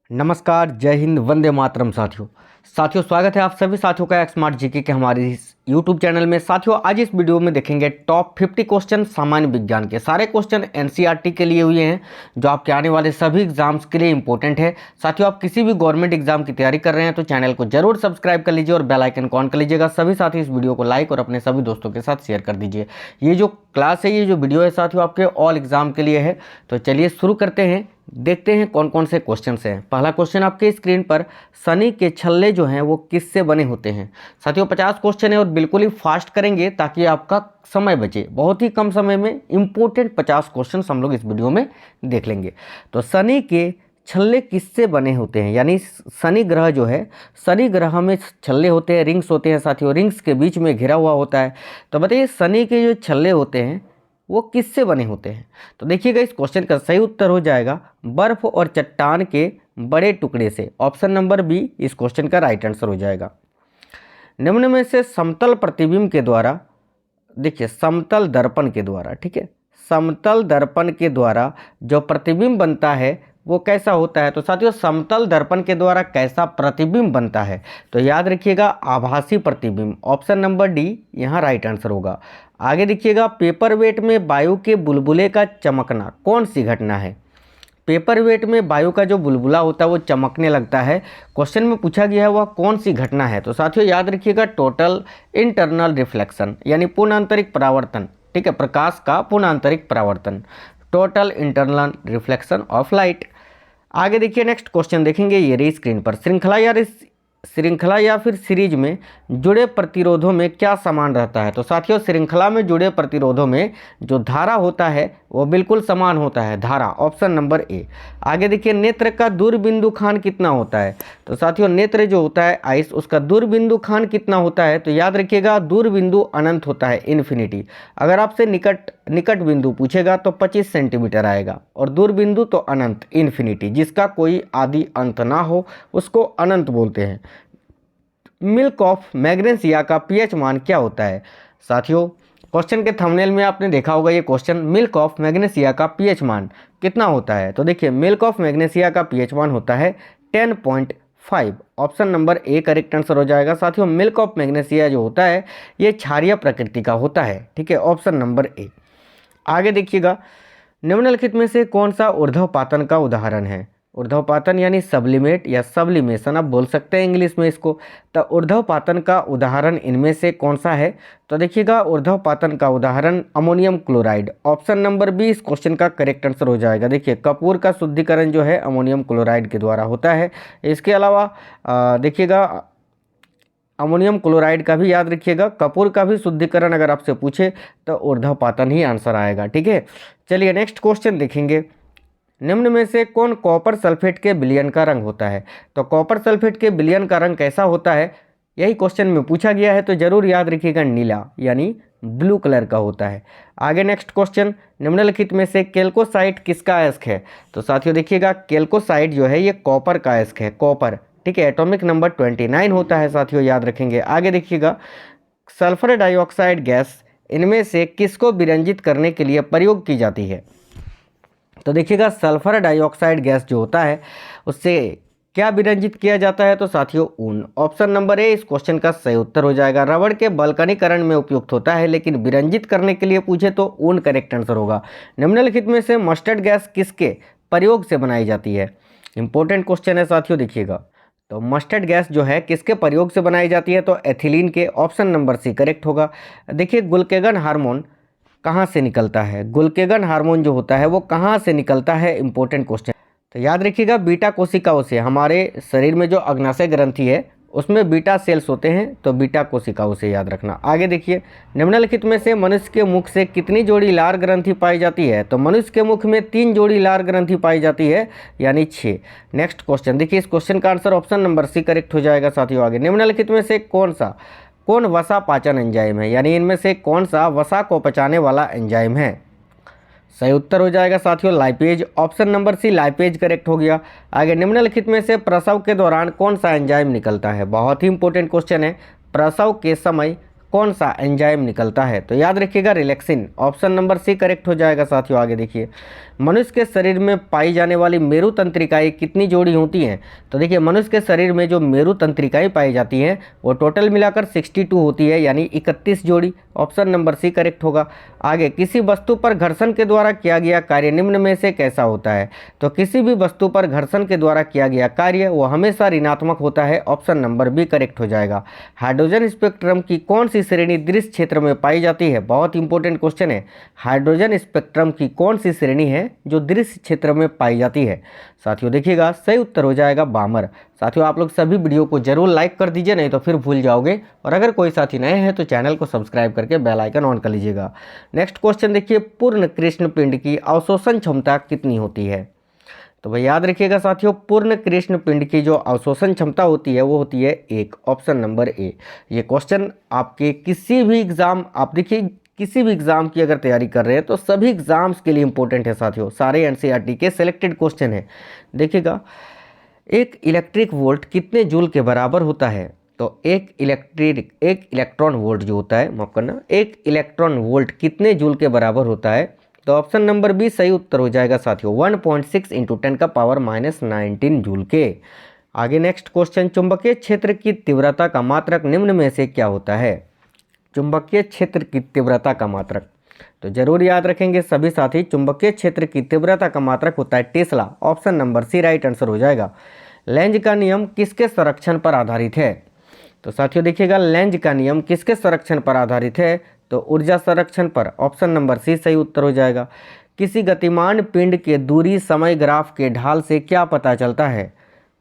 नमस्कार, जय हिंद, वंदे मातरम। साथियों स्वागत है आप सभी साथियों का स्मार्ट जीके के हमारे इस यूट्यूब चैनल में। साथियों आज इस वीडियो में देखेंगे टॉप 50 क्वेश्चन सामान्य विज्ञान के। सारे क्वेश्चन एनसीईआरटी के लिए हुए हैं जो आपके आने वाले सभी एग्जाम्स के लिए इंपॉर्टेंट है। साथियों आप किसी भी गवर्नमेंट एग्जाम की तैयारी कर रहे हैं तो चैनल को जरूर सब्सक्राइब कर लीजिए और बेल आइकन को ऑन कर लीजिएगा। सभी साथी इस वीडियो को लाइक और अपने सभी दोस्तों के साथ शेयर कर दीजिए। ये जो क्लास है, ये जो वीडियो है साथियों आपके ऑल एग्जाम के लिए है। तो चलिए शुरू करते हैं, देखते हैं कौन कौन से क्वेश्चन हैं। पहला क्वेश्चन आपके स्क्रीन पर, शनि के छल्ले जो हैं वो किससे बने होते हैं। साथियों 50 क्वेश्चन है और बिल्कुल ही फास्ट करेंगे ताकि आपका समय बचे। बहुत ही कम समय में इंपॉर्टेंट 50 क्वेश्चन हम लोग इस वीडियो में देख लेंगे। तो शनि के छल्ले किससे बने होते हैं, यानी शनि ग्रह जो है, शनि ग्रह में छल्ले होते हैं, रिंग्स होते हैं साथियों, रिंग्स के बीच में घिरा हुआ होता है। तो बताइए शनि के जो छल्ले होते हैं वो किससे बने होते हैं। तो देखिएगा इस क्वेश्चन का सही उत्तर हो जाएगा बर्फ और चट्टान के बड़े टुकड़े से। ऑप्शन नंबर बी इस क्वेश्चन का राइट आंसर हो जाएगा। निम्न में से समतल प्रतिबिंब के द्वारा, देखिए समतल दर्पण के द्वारा, ठीक है, समतल दर्पण के द्वारा जो प्रतिबिंब बनता है वो कैसा होता है। तो साथियों समतल दर्पण के द्वारा कैसा प्रतिबिंब बनता है, तो याद रखिएगा आभासी प्रतिबिंब। ऑप्शन नंबर डी यहाँ राइट आंसर होगा। आगे देखिएगा, पेपर वेट में वायु के बुलबुले का चमकना कौन सी घटना है। पेपर वेट में वायु का जो बुलबुला होता है वो चमकने लगता है, क्वेश्चन में पूछा गया है वह कौन सी घटना है। तो साथियों याद रखिएगा टोटल इंटरनल रिफ्लेक्शन, यानी पूर्ण आंतरिक परावर्तन, ठीक है, प्रकाश का पूर्ण आंतरिक परावर्तन, total internal reflection of light. आगे देखिए नेक्स्ट क्वेश्चन देखेंगे, ये रही स्क्रीन पर, श्रृंखला या फिर सीरीज में जुड़े प्रतिरोधों में क्या समान रहता है। तो साथियों श्रृंखला में जुड़े प्रतिरोधों में जो धारा होता है वो बिल्कुल समान होता है, धारा। Option number A. आगे देखिए, नेत्र का दूरबिंदु खान कितना होता है। तो साथियों नेत्र जो होता है आइस, उसका दूरबिंदु खान कितना होता है। तो याद रखिएगा दूरबिंदु अनंत होता है, इन्फिनिटी। अगर आपसे निकट बिंदु पूछेगा तो 25 सेंटीमीटर आएगा, और दूरबिंदु तो अनंत, इन्फिनिटी, जिसका कोई आदि अंत ना हो उसको अनंत बोलते हैं। मिल्क ऑफ मैग्नेशिया का पीएच मान क्या होता है। साथियों क्वेश्चन के थंबनेल में आपने देखा होगा ये क्वेश्चन, मिल्क ऑफ मैग्नेशिया का पीएच मान कितना होता है। तो देखिए मिल्क ऑफ मैग्नेशिया का पीएच मान होता है 10.5। Option number A correct answer हो जाएगा। साथियों मिल्क ऑफ मैग्नेशिया जो होता है ये क्षारीय प्रकृति का होता है, ठीक है, ऑप्शन नंबर ए। आगे देखिएगा, निम्नलिखित में से कौन सा ऊर्ध्वपातन का उदाहरण है। ऊर्ध्वपातन यानी सब्लिमेट या सब्लिमेशन आप बोल सकते हैं इंग्लिश में इसको। तो ऊर्ध्वपातन का उदाहरण इनमें से कौन सा है। तो देखिएगा ऊर्ध्वपातन का उदाहरण ammonium chloride. Option number B इस क्वेश्चन का करेक्ट आंसर हो जाएगा। देखिए कपूर का शुद्धिकरण जो है अमोनियम क्लोराइड के द्वारा होता है। इसके अलावा देखिएगा अमोनियम क्लोराइड का भी याद रखिएगा, कपूर का भी शुद्धिकरण अगर आपसे पूछे तो ऊर्ध्वपातन ही आंसर आएगा, ठीक है। चलिए नेक्स्ट क्वेश्चन देखेंगे, निम्न में से कौन कॉपर सल्फेट के विलयन का रंग होता है। तो कॉपर सल्फेट के विलयन का रंग कैसा होता है, यही क्वेश्चन में पूछा गया है, तो जरूर याद रखिएगा नीला यानी ब्लू कलर का होता है। आगे नेक्स्ट क्वेश्चन, निम्नलिखित में से केल्कोसाइट किसका अयस्क है। तो साथियों देखिएगा केल्कोसाइट जो है ये कॉपर का अयस्क है, कॉपर, ठीक है, एटॉमिक नंबर 29 होता है साथियों, याद रखेंगे। आगे देखिएगा, सल्फर डाइऑक्साइड गैस इनमें से किसको विरंजित करने के लिए प्रयोग की जाती है। तो देखिएगा सल्फर डाइऑक्साइड गैस जो होता है उससे क्या विरंजित किया जाता है। तो साथियों ऊन। ऑप्शन नंबर ए इस क्वेश्चन का सही उत्तर हो जाएगा। रबड़ के बल्कनीकरण में उपयुक्त होता है, लेकिन विरंजित करने के लिए पूछे तो ऊन करेक्ट आंसर होगा। निम्नलिखित में से मस्टर्ड गैस किसके प्रयोग से बनाई जाती है। इंपॉर्टेंट क्वेश्चन है साथियों, देखिएगा तो मस्टर्ड गैस जो है किसके प्रयोग से बनाई जाती है। तो एथिलीन के। ऑप्शन नंबर सी करेक्ट होगा। देखिए गुल्केगन हार्मोन कहाँ से निकलता है, गुल्केगन हार्मोन जो होता है वो कहाँ से निकलता है, इंपॉर्टेंट क्वेश्चन। तो याद रखिएगा बीटा कोशिकाओं से, हमारे शरीर में जो अग्नाशय ग्रंथि है उसमें बीटा सेल्स होते हैं, तो बीटा कोशिकाओं से याद रखना। आगे देखिए, निम्नलिखित में से मनुष्य के मुख से कितनी जोड़ी लार ग्रंथि पाई जाती है। तो मनुष्य के मुख में 3 जोड़ी लार ग्रंथि पाई जाती है, यानी 6। नेक्स्ट क्वेश्चन देखिए, इस क्वेश्चन का answer option number C correct हो जाएगा साथियों। आगे, निम्नलिखित में से कौन वसा पाचन एंजाइम है, यानी इनमें से कौन सा वसा को पचाने वाला एंजाइम है। सही उत्तर हो जाएगा साथियों lipase. Option number C lipase correct हो गया। आगे, निम्नलिखित में से प्रसव के दौरान कौन सा एंजाइम निकलता है। बहुत ही इंपॉर्टेंट क्वेश्चन है, प्रसव के समय कौन सा एंजाइम निकलता है। तो याद रखिएगा relaxin. Option number C correct हो जाएगा साथियों। आगे देखिए, मनुष्य के शरीर में पाई जाने वाली मेरु तंत्रिकाएं कितनी जोड़ी होती हैं? तो देखिए मनुष्य के शरीर में जो मेरु तंत्रिकाएं पाई जाती हैं वो टोटल मिलाकर 62 होती है, यानी 31 जोड़ी। ऑप्शन नंबर सी करेक्ट होगा। आगे, किसी वस्तु पर घर्षण के द्वारा किया गया कार्य निम्न में से कैसा होता है? तो किसी भी वस्तु पर घर्षण के द्वारा किया गया कार्य वो हमेशा ऋणात्मक होता है। ऑप्शन नंबर बी करेक्ट हो जाएगा। हाइड्रोजन स्पेक्ट्रम की कौन सी श्रेणी दृश्य क्षेत्र में पाई जाती है? बहुत इंपॉर्टेंट क्वेश्चन है। हाइड्रोजन स्पेक्ट्रम की कौन सी श्रेणी है जो दृश्य क्षेत्र में पाई जाती है? साथियों देखिएगा, सही उत्तर हो जाएगा बामर। साथियों आप लोग सभी वीडियो को जरूर लाइक कर दीजिए, नहीं तो फिर भूल जाओगे। और अगर कोई साथी नए हैं तो चैनल को सब्सक्राइब करके बेल आइकन ऑन कर लीजिएगा। नेक्स्ट क्वेश्चन देखिए, पूर्ण कृष्ण पिंड की अवशोषण क्षमता कितनी होती है? तो भाई याद रखिएगा साथियों, पूर्ण कृष्ण पिंड की जो अवशोषण क्षमता होती है वो होती है 1। Option number A. ये क्वेश्चन आपके किसी भी एग्जाम, आप देखिए किसी भी एग्जाम की अगर तैयारी कर रहे हैं तो सभी एग्जाम्स के लिए इंपॉर्टेंट है साथियों। सारे एनसीईआरटी के सिलेक्टेड क्वेश्चन है। देखिएगा, एक इलेक्ट्रिक वोल्ट कितने जूल के बराबर होता है? तो एक इलेक्ट्रॉन वोल्ट जो होता है, माफ करना, एक इलेक्ट्रॉन वोल्ट कितने जूल के बराबर होता है? तो ऑप्शन नंबर बी सही उत्तर हो जाएगा साथियों, 1.6 × 10⁻19 जूल के। आगे नेक्स्ट क्वेश्चन, चुंबकीय क्षेत्र की तीव्रता का मात्रक निम्न में से क्या होता है? चुंबकीय क्षेत्र की तीव्रता का मात्रक, तो जरूर याद रखेंगे सभी साथी, चुंबकीय क्षेत्र की तीव्रता का मात्रक होता है tesla. Option number C right answer हो जाएगा। लेंज का नियम किसके संरक्षण पर आधारित है? तो साथियों देखिएगा, लेंज का नियम किसके संरक्षण पर आधारित है? तो ऊर्जा संरक्षण पर। ऑप्शन नंबर सी सही उत्तर हो जाएगा। किसी गतिमान पिंड के दूरी समय ग्राफ के ढाल से क्या पता चलता है?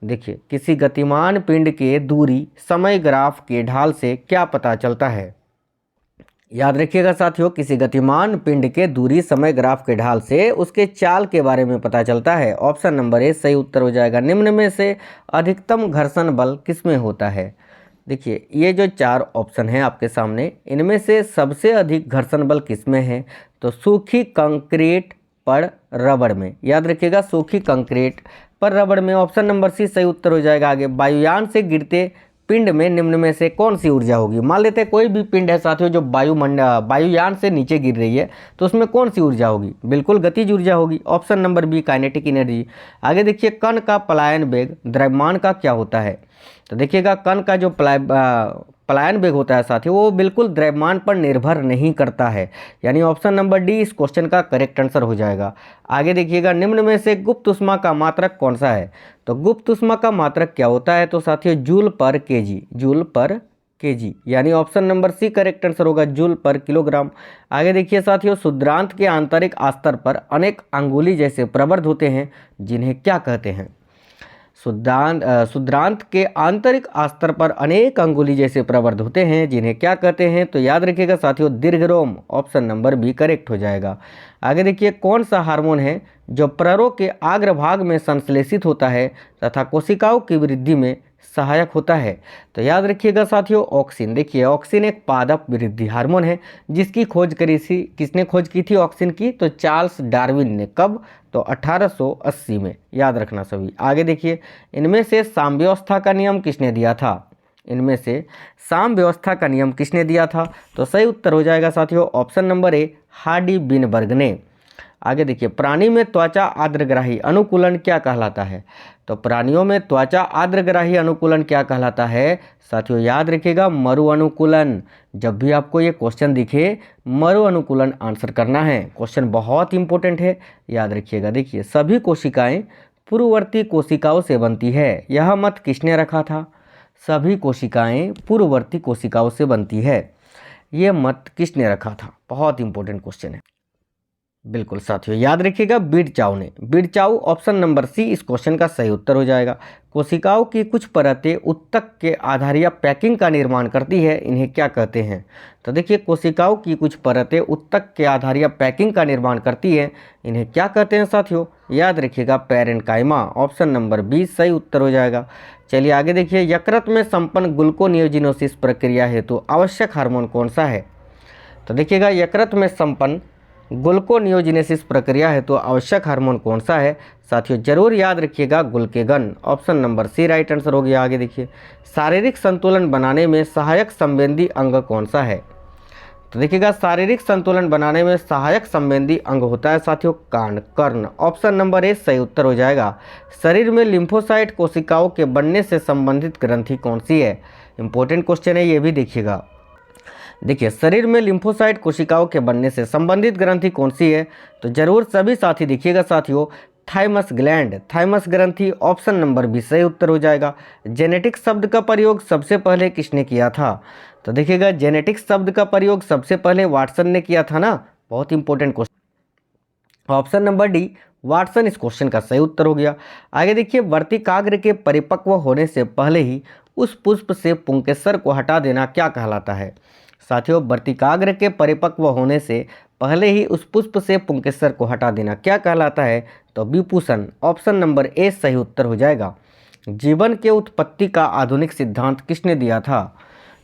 देखिए, किसी गतिमान पिंड के दूरी समय ग्राफ के ढाल से क्या पता चलता है? याद रखिएगा साथियों, किसी गतिमान पिंड के दूरी समय ग्राफ के ढाल से उसके चाल के बारे में पता चलता है। ऑप्शन नंबर ए सही उत्तर हो जाएगा। निम्न में से अधिकतम घर्षण बल किसमें होता है? देखिए, ये जो 4 ऑप्शन हैं आपके सामने, इनमें से सबसे अधिक घर्षण बल किसमें है? तो सूखी कंक्रीट पर रबड़ में। याद रखिएगा, सूखी कंक्रीट पर रबड़ में। ऑप्शन नंबर सी सही उत्तर हो जाएगा। आगे, वायुयान से गिरते पिंड में निम्न में से कौन सी ऊर्जा होगी? मान लेते हैं कोई भी पिंड है साथियों जो वायुयान से नीचे गिर रही है, तो उसमें कौन सी ऊर्जा होगी? बिल्कुल गतिज ऊर्जा होगी। Option number B kinetic energy. आगे देखिए, कण का पलायन वेग द्रव्यमान का क्या होता है? तो देखिएगा, कण का जो पलायन वेग होता है साथियों वो बिल्कुल द्रव्यमान पर निर्भर नहीं करता है, यानी ऑप्शन नंबर डी इस क्वेश्चन का करेक्ट आंसर हो जाएगा। आगे देखिएगा, निम्न में से गुप्त ऊष्मा का मात्रक कौन सा है? तो गुप्त ऊष्मा का मात्रक क्या होता है? तो साथियों joule per KG, joule per KG, यानी option number C correct answer होगा, जूल पर किलोग्राम। आगे देखिए साथियों, शुद्रांत के आंतरिक स्तर पर अनेक अंगुली जैसे प्रवर्ध होते हैं, जिन्हें क्या कहते हैं? शुद्रांत के आंतरिक स्तर पर अनेक अंगुली जैसे प्रवर्ध होते हैं, जिन्हें क्या कहते हैं? तो याद रखिएगा साथियों, दीर्घरोम। ऑप्शन नंबर बी करेक्ट हो जाएगा। आगे देखिए, कौन सा हार्मोन है जो प्ररों के अग्रभाग में संश्लेषित होता है तथा कोशिकाओं की वृद्धि में सहायक होता है? तो याद रखिएगा साथियों, ऑक्सिन। देखिए, ऑक्सिन एक पादप वृद्धि हार्मोन है जिसकी खोज करी थी, किसने खोज की थी ऑक्सिन की? तो चार्ल्स डार्विन ने। कब? तो 1880 में। याद रखना सभी। आगे देखिए, इनमें से साम्यावस्था का नियम किसने दिया था? इनमें से साम्यावस्था का नियम किसने दिया था? तो सही उत्तर हो जाएगा साथियों, ऑप्शन नंबर ए हार्डी बिनबर्ग ने। आगे देखिए, प्राणी में त्वचा आर्द्रग्राही अनुकूलन क्या कहलाता है? तो प्राणियों में त्वचा आर्द्रग्राही अनुकूलन क्या कहलाता है? साथियों याद रखिएगा, मरु अनुकूलन। जब भी आपको ये क्वेश्चन दिखे, मरु अनुकूलन आंसर करना है। क्वेश्चन बहुत इंपॉर्टेंट है, याद रखिएगा। देखिए, सभी कोशिकाएं पूर्ववर्ती कोशिकाओं से बनती है, यह मत किसने रखा था? सभी कोशिकाएं पूर्ववर्ती कोशिकाओं से बनती है, ये मत किसने रखा था? बहुत इंपॉर्टेंट क्वेश्चन है। बिल्कुल साथियों, याद रखिएगा, बिरचाउ ने। बिरचाउ ऑप्शन नंबर सी इस क्वेश्चन का सही उत्तर हो जाएगा। कोशिकाओं की कुछ परतें उत्तक के आधार या पैकिंग का निर्माण करती है, इन्हें क्या कहते हैं? तो देखिए, कोशिकाओं की कुछ परतें उत्तक के आधार या पैकिंग का निर्माण करती है, इन्हें क्या कहते हैं साथियों? याद रखिएगा, पैरेन्काइमा। ऑप्शन नंबर बी सही उत्तर हो जाएगा। चलिए आगे देखिए, यकृत में संपन्न ग्लूकोनियोजिनोसिस प्रक्रिया हेतु आवश्यक हार्मोन कौन सा है? तो देखिएगा, यकृत में संपन्न ग्लूकोनियोजिनेसिस प्रक्रिया है तो आवश्यक हार्मोन कौन सा है? साथियों जरूर याद रखिएगा, glucagon. Option number C right answer हो गया। आगे देखिए, शारीरिक संतुलन बनाने में सहायक संवेदी अंग कौन सा है? तो देखिएगा शारीरिक संतुलन बनाने में सहायक संवेदी अंग होता है साथियों कान कर्ण। ऑप्शन नंबर ए सही उत्तर हो जाएगा। शरीर में लिम्फोसाइट कोशिकाओं के बनने से संबंधित ग्रंथि कौन सी है? इंपॉर्टेंट क्वेश्चन है, ये भी देखिएगा। देखिए शरीर में लिम्फोसाइट कोशिकाओं के बनने से संबंधित ग्रंथि कौन सी है? तो जरूर सभी साथी देखिएगा साथियों, थाइमस ग्लैंड, थाइमस ग्रंथि। ऑप्शन नंबर बी सही उत्तर हो जाएगा। जेनेटिक शब्द का प्रयोग सबसे पहले किसने किया था? तो देखिएगा जेनेटिक शब्द का प्रयोग सबसे पहले वाटसन ने किया था ना, बहुत important question. Option number D Watson इस क्वेश्चन का सही उत्तर हो गया। आगे देखिए वर्तिकाग्र के परिपक्व होने से पहले ही उस पुष्प से पुंकेसर को हटा देना क्या कहलाता है? साथियों वर्तिकाग्र के परिपक्व होने से पहले ही उस पुष्प से पुंकेसर को हटा देना क्या कहलाता है? तो विपुषण। ऑप्शन नंबर ए सही उत्तर हो जाएगा। जीवन के उत्पत्ति का आधुनिक सिद्धांत किसने दिया था?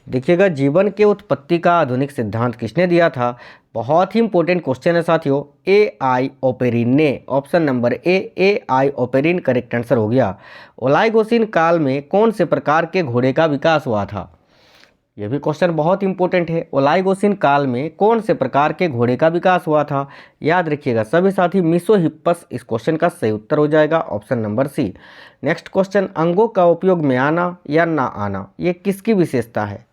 देखिएगा जीवन के उत्पत्ति का आधुनिक सिद्धांत किसने दिया था? बहुत ही इंपॉर्टेंट क्वेश्चन है साथियों, ए.आई. ओपेरिन ने। Option number A AI. Oparin correct answer हो गया। ओलाइगोसिन काल में कौन से प्रकार के घोड़े का विकास हुआ था? यह भी क्वेश्चन बहुत इंपॉर्टेंट है। ओलाइगोसिन काल में कौन से प्रकार के घोड़े का विकास हुआ था? याद रखिएगा सभी साथी, मीसोहिप्पस इस क्वेश्चन का सही उत्तर हो जाएगा। Option number C. Next question, अंगों का उपयोग में आना या ना आना, ये किसकी विशेषता है?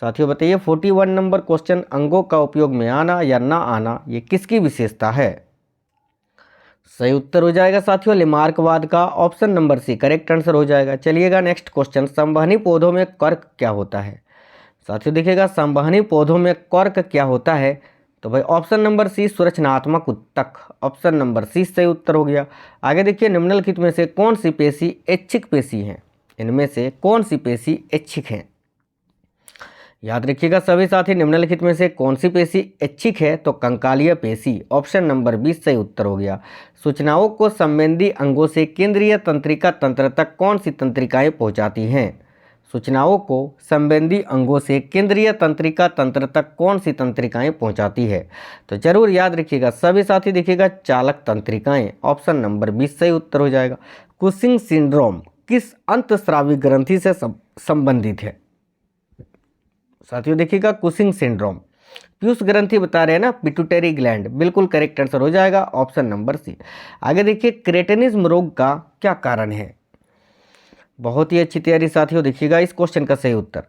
साथियों बताइए 41 नंबर क्वेश्चन, अंगों का उपयोग में आना या ना आना, ये किसकी विशेषता है? सही उत्तर हो जाएगा साथियों लिमार्कवाद का। Option number C correct answer हो जाएगा। चलिएगा नेक्स्ट क्वेश्चन, संवहनी पौधों में कर्क क्या होता है? साथियों देखिएगा संवहनी पौधों में कर्क क्या होता है? तो भाई ऑप्शन नंबर सी सुरचनात्मक उत्तक। ऑप्शन नंबर सी सही उत्तर हो गया। आगे देखिए निम्नलिखित में से कौन सी पेशी ऐच्छिक पेशी है? इनमें से कौन सी पेशी ऐच्छिक है? याद रखिएगा सभी साथी, निम्नलिखित में से कौन सी पेशी ऐच्छिक है? तो कंकालीय पेशी। ऑप्शन नंबर 20 सही उत्तर हो गया। सूचनाओं को संवेदी अंगों से केंद्रीय तंत्रिका तंत्र तक कौन सी तंत्रिकाएं पहुंचाती हैं? सूचनाओं को संवेदी अंगों से केंद्रीय तंत्रिका तंत्र तक कौन सी तंत्रिकाएं पहुंचाती है? तो जरूर याद रखिएगा सभी साथी, देखिएगा चालक तंत्रिकाएं। ऑप्शन नंबर 20 सही उत्तर हो जाएगा। कुशिंग सिंड्रोम किस अंतस्रावी ग्रंथि से संबंधित है? साथियों देखिएगा कुशिंग सिंड्रोम पीयूष ग्रंथि बता रहे हैं ना, पिट्यूटरी ग्लैंड, बिल्कुल करेक्ट आंसर हो जाएगा। Option number C. आगे देखिए क्रेटिनिज्म रोग का क्या कारण है? बहुत ही अच्छी तैयारी साथियों, देखिएगा इस क्वेश्चन का सही उत्तर।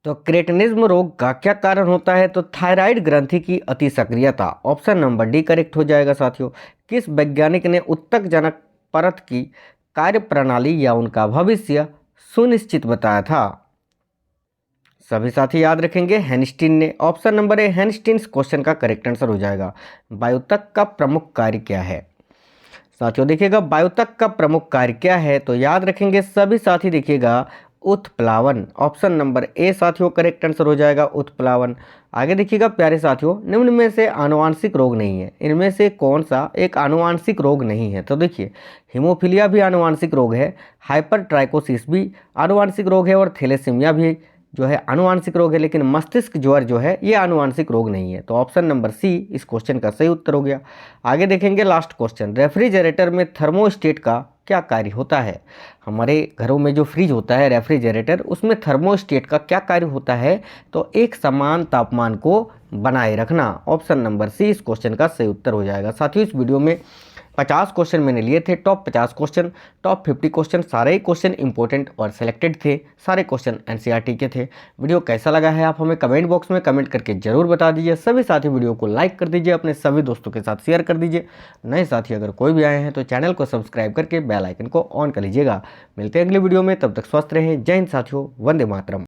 तो क्रेटिनिज्म रोग का क्या कारण होता है? तो थायराइड ग्रंथि की अति सक्रियता। ऑप्शन नंबर डी करेक्ट हो जाएगा साथियों। किस वैज्ञानिक ने उत्तक जनक परत की कार्य प्रणाली या उनका भविष्य सुनिश्चित बताया था? सभी साथी याद रखेंगे हैनस्टीन ने। ऑप्शन नंबर ए हैनस्टीन क्वेश्चन का करेक्ट आंसर हो जाएगा। वायुतक का प्रमुख कार्य क्या है? साथियों देखिएगा वायुतक का प्रमुख कार्य क्या है? तो याद रखेंगे सभी साथी, देखिएगा उत्प्लावन। ऑप्शन नंबर ए साथियों करेक्ट आंसर हो जाएगा उत्प्लावन। आगे देखिएगा प्यारे साथियों, निम्न में से आनुवांशिक रोग नहीं है, इनमें से कौन सा एक आनुवांशिक रोग नहीं है? तो देखिए हीमोफीलिया भी आनुवांशिक रोग है, हाइपरट्राइकोसिस भी आनुवांशिक रोग है और थैलेसीमिया भी जो है आनुवांशिक रोग है, लेकिन मस्तिष्क ज्वर जो है ये आनुवांशिक रोग नहीं है। तो ऑप्शन नंबर सी इस क्वेश्चन का सही उत्तर हो गया। आगे देखेंगे लास्ट क्वेश्चन, रेफ्रिजरेटर में थर्मोस्टेट का क्या कार्य होता है? हमारे घरों में जो फ्रिज होता है रेफ्रिजरेटर, उसमें थर्मोस्टेट का क्या कार्य होता है? तो एक समान तापमान को बनाए रखना। ऑप्शन नंबर सी इस क्वेश्चन का सही उत्तर हो जाएगा। साथियों इस वीडियो में 50 क्वेश्चन मैंने लिए थे, टॉप 50 क्वेश्चन, टॉप 50 क्वेश्चन, सारे ही क्वेश्चन इंपॉर्टेंट और सिलेक्टेड थे, सारे क्वेश्चन एनसीईआरटी के थे। वीडियो कैसा लगा है आप हमें कमेंट बॉक्स में कमेंट करके जरूर बता दीजिए। सभी साथी वीडियो को लाइक कर दीजिए, अपने सभी दोस्तों के साथ शेयर कर दीजिए। नए साथी अगर कोई भी आए हैं तो चैनल को सब्सक्राइब करके बेल आइकन को ऑन कर लीजिएगा। मिलते हैं अगले वीडियो में, तब तक स्वस्थ रहें। जय हिंद साथियों, वंदे मातरम।